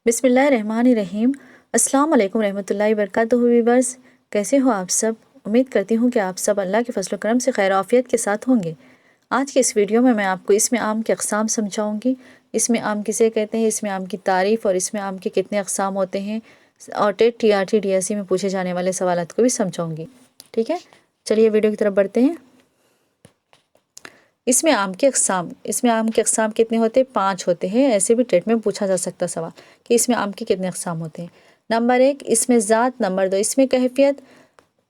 बिस्मिल्लाहिर्रहमानिर्रहीम। अस्सलाम वालेकुम रहमतुल्लाहि वबरकातुहू। व्यूअर्स, कैसे हो आप सब? उम्मीद करती हूँ कि आप सब अल्लाह के फजल करम से खैर आफियत के साथ होंगे। आज के इस वीडियो में मैं आपको इसमें आम के अक़साम समझाऊँगी। इसमें आम किसे कहते हैं, इसमें आम की तारीफ़ और इसमें आम के कितने अक़साम होते हैं और टेट TRT DSE में पूछे जाने वाले सवालात को भी समझाऊँगी। ठीक है, चलिए वीडियो की तरफ बढ़ते हैं। इसमें आम के अक़साम कितने होते हैं? 5 होते हैं। ऐसे भी टेट में पूछा जा सकता सवाल कि इसमें आम के कितने अक़साम होते हैं। नंबर 1 इसमें ज़ात, नंबर 2 इसमें कैफियत,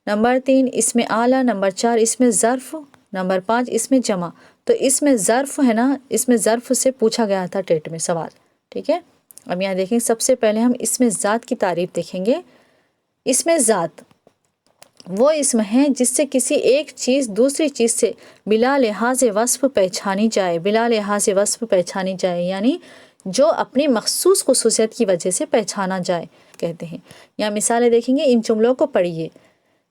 नंबर 3 इसमें आला, नंबर 4 इसमें ज़र्फ़, नंबर 5 इसमें जमा। तो इसमें ज़र्फ़ है ना, इसमें ज़र्फ़ से पूछा गया था टेट में सवाल। ठीक है, अब यहाँ देखें, सबसे पहले हम इसमें ज़ात की तारीफ़ देखेंगे। इसमें ज़ात वो इसम है जिससे किसी एक चीज़ दूसरी चीज़ से बिला लिहाज वस्फ़ पहचानी जाए। बिला लिहाज वस्फ़ पहचानी जाए यानी जो अपनी मखसूस खुसूसियत की वजह से पहचाना जाए कहते हैं। यहाँ मिसालें देखेंगे, इन जुमलों को पढ़िए।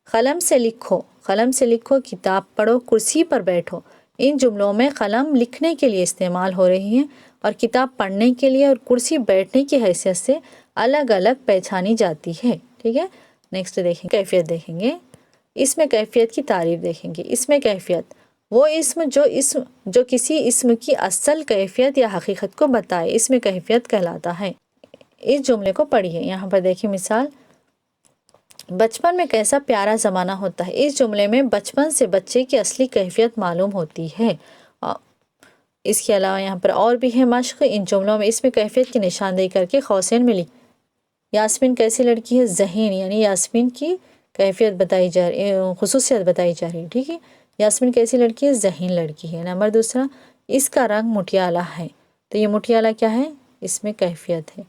क़लम से लिखो, किताब पढ़ो, कुर्सी पर बैठो। इन जुमलों में क़लम लिखने के लिए इस्तेमाल हो रही है और किताब पढ़ने के लिए और कुर्सी बैठने की हैसियत से अलग अलग पहचानी जाती है। ठीक है, नेक्स्ट देखेंगे, कैफियत देखेंगे। इसमें कैफियत की तारीफ़ देखेंगे। इसमें कैफियत वो इसम जो किसी इसम की असल कैफियत या हकीकत को बताए, इसमें कैफियत कहलाता है। इस जुमले को पढ़िए। यहाँ पर देखिए मिसाल, बचपन में कैसा प्यारा ज़माना होता है। इस जुमले में बचपन से बच्चे की असली कैफियत मालूम होती है। इसके अलावा यहाँ पर और भी है मश्क। इन जुमलों में इसमें कैफियत की निशानदेही करके क़ौसैन में लिख। यास्मीन कैसी लड़की है? ज़हीन, यानी यास्मीन की कैफियत बताई जा रही, खुसूसियत बताई जा रही है। ठीक है, यास्मीन कैसी लड़की है? ज़हीन लड़की है। नंबर दूसरा, इसका रंग मुठियाला है। तो ये मुठियाला क्या है? इसमें कैफियत है।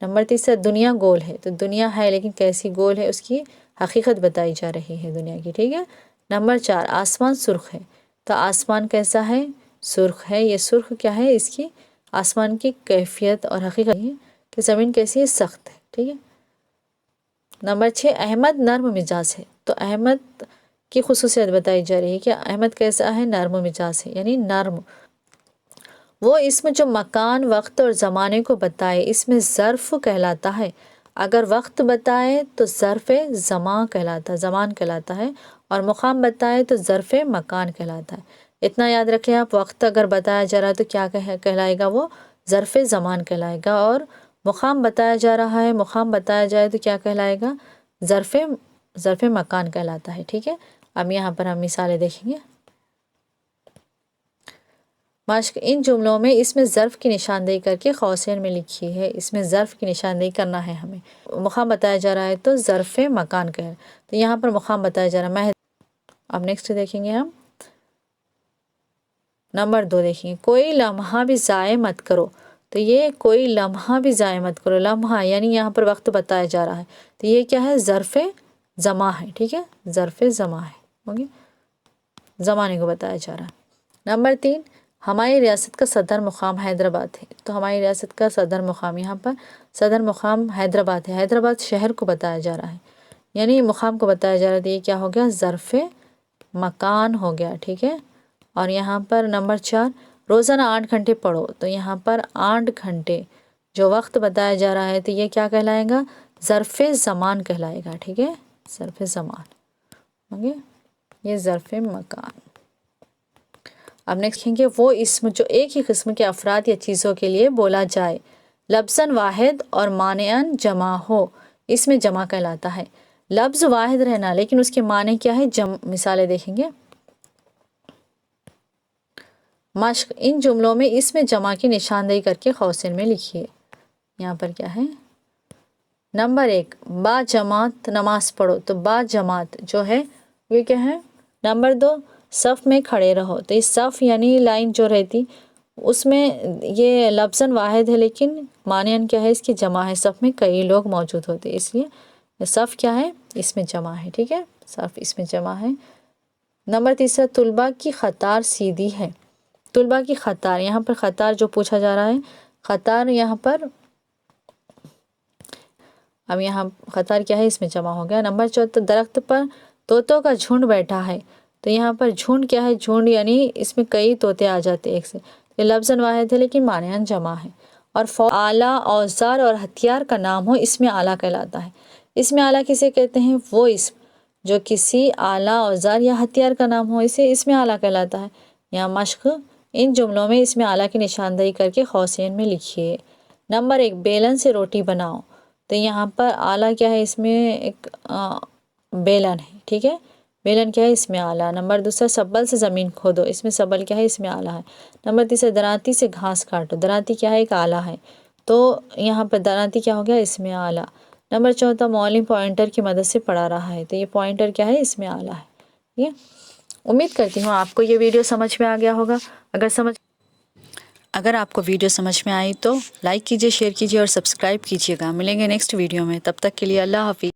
नंबर तीसरा, दुनिया गोल है। तो दुनिया है लेकिन कैसी गोल है, उसकी हकीकत बताई जा रही है दुनिया की। ठीक है, नंबर 4, आसमान सुर्ख है। तो आसमान कैसा है? सुर्ख है। ये सुर्ख क्या है? इसकी आसमान की कैफियत और हकीकत है कि ज़मीन कैसी है? सख्त है। ठीक है, नंबर 6, अहमद नर्म मिजाज है। तो अहमद की खुसूसियत बताई जा रही है कि अहमद कैसा है? नर्म मिजाज है, यानी नर्म। वो इसमें जो मकान, वक्त और ज़माने को बताए, इसमें ज़र्फ़ कहलाता है। अगर वक्त बताए तो ज़र्फ़ ज़मान कहलाता है और मुक़ाम बताए तो ज़र्फ़ मकान कहलाता है। इतना याद रखें आप, वक्त अगर बताया जा रहा है तो क्या कहलाएगा? वो ज़र्फ़ ज़मान कहलाएगा। और मुक़ाम बताया जा रहा है, मुक़ाम बताया जाए तो क्या कहलाएगा? ज़र्फ़ मकान कहलाता है। ठीक है, अब यहाँ पर हम मिसालें देखेंगे। मश्क, इन जुमलों में इसमें ज़र्फ़ की निशानदेही करके क़ौसैन में लिखी है। इसमें ज़र्फ़ की निशानदेही करना है हमें। मुक़ाम बताया जा रहा है तो ज़र्फ़ मकान का है, तो यहाँ पर मुक़ाम बताया जा रहा है। अब नेक्स्ट देखेंगे हम, नंबर 2 देखेंगे, कोई लम्हा भी ज़ाय मत करो। तो ये कोई लम्हा भी ज़ाय मत करो, लम्हा यानी यहाँ पर वक्त बताया जा रहा है। तो ये क्या है? ज़र्फ़ ज़मा है। ठीक है, ज़र्फ़ ज़मा है, ओके, ज़माने को बताया जा रहा है। नंबर 3, हमारी रियासत का सदर मुक़ाम हैदराबाद है। तो हमारी रियासत का सदर मुक़ाम, यहाँ पर सदर मुक़ाम हैदराबाद है। हैदराबाद शहर को बताया जा रहा है, यानी मुक़ाम को बताया जा रहा है। तो ये क्या हो गया? ज़र्फ़ मकान हो गया। ठीक है, और यहाँ पर नंबर 4, रोज़ाना 8 घंटे पढ़ो। तो यहाँ पर 8 घंटे जो वक्त बताया जा रहा है, तो ये क्या कहलाएगा? ज़र्फ़ ज़मान कहलाएगा। ठीक है, ज़र्फ़ ज़मान, ओके, ये ज़र्फ़ मकान। अब नेक्स्ट देखेंगे, वो इसम जो एक ही किस्म के अफराद या चीज़ों के लिए बोला जाए, लफ्ज़न वाहिद और मानेअन जमा हो, इसमें जमा कहलाता है। लफ्ज़ वाहिद रहना लेकिन उसके माने क्या है? मिसालें देखेंगे। मश्क, इन जुमलों में इसमें जमा की निशानदेही करके क़ौसैन में लिखिए। यहाँ पर क्या है? नंबर 1, बा जमात नमाज पढ़ो। तो बा जमात जो है ये क्या है? नंबर 2, सफ़ में खड़े रहो। तो इस सफ़ यानी लाइन जो रहती उसमें ये लफ्ज़न वाहिद है लेकिन मानेअन क्या है? इसकी जमा है। सफ़ में कई लोग मौजूद होते, इसलिए सफ़ क्या है? इसमें जमा है। ठीक है, सफ़ इसमें जमा है। नंबर 3, तुलबा की क़तार सीधी है। तुलबा की क़तार, यहाँ पर क़तार जो पूछा जा रहा है, क़तार यहाँ पर, अब यहाँ क़तार क्या है? इसमें जमा हो गया। नंबर 4, दरख्त पर तोतों का झुंड बैठा है। तो यहाँ पर झुंड क्या है? झुंड यानी इसमें कई तोते आ जाते एक से। ये लफ्ज़न वाहिद है लेकिन मानेअन जमा है। اور اعلیٰ اوزار اور ہتھیار کا نام ہو اسم اعلیٰ کہلاتا ہے۔ اسم اعلیٰ کسے کہتے ہیں؟ وہ اسم جو کسی اعلیٰ اوزار یا ہتھیار کا نام ہو، اسے اسم اعلیٰ کہلاتا ہے۔ یہاں مشق ان جملوں میں اسم اعلیٰ کی نشاندہی کر کے قوسین میں لکھیے۔ نمبر 1، بیلن سے روٹی بناؤ۔ تو یہاں پر اعلیٰ کیا ہے؟ اس میں ایک بیلن ہے، ٹھیک ہے، بیلن کیا ہے؟ اس میں اعلیٰ۔ نمبر 2، سبل سے زمین کھودو، اس میں سبل کیا ہے؟ اس میں اعلیٰ ہے۔ نمبر 3، دراتی سے گھاس کاٹو، دراتی کیا ہے؟ ایک اعلیٰ ہے، تو یہاں پر دراتی کیا ہو گیا؟ اس میں اعلیٰ۔ نمبر 4، معلم پوائنٹر کی مدد سے پڑھا رہا ہے، تو یہ پوائنٹر کیا ہے؟ اس میں اعلیٰ ہے۔ ٹھیک ہے، امید کرتی ہوں آپ کو یہ ویڈیو سمجھ میں آ گیا ہوگا۔ اگر آپ کو ویڈیو سمجھ میں آئی تو لائک کیجیے، شیئر کیجیے اور سبسکرائب کیجیے گا۔ ملیں گے نیکسٹ ویڈیو میں، تب تک کے لیے اللہ حافظ۔